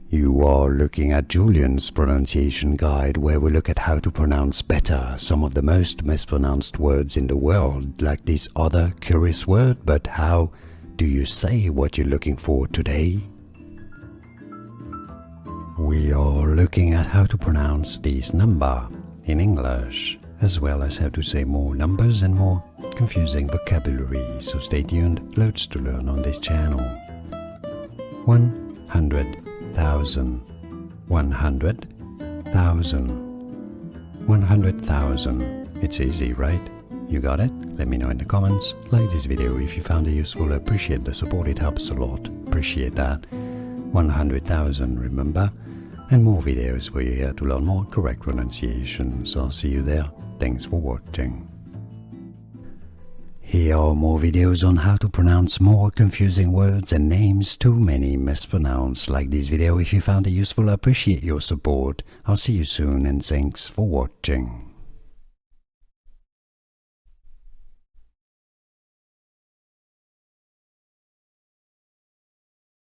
You are looking at Julian's pronunciation guide, where we look at how to pronounce better some of the most mispronounced words in the world, like this other curious word. But how do you say what you're looking for today? We are looking at how to pronounce this number in English, as well as how to say more numbers and more confusing vocabulary, so stay tuned, loads to learn on this channel. 100,000, 100,000, 100,000. It's easy, right? You got it? Let me know in the comments. Like this video if you found it useful. I appreciate the support, it helps a lot. Appreciate that. 100,000, remember? And more videos where you're here to learn more correct pronunciations. I'll see you there. Thanks for watching. Here are more videos on how to pronounce more confusing words and names too many mispronounced. Like this video if you found it useful. I appreciate your support. I'll see you soon and thanks for watching.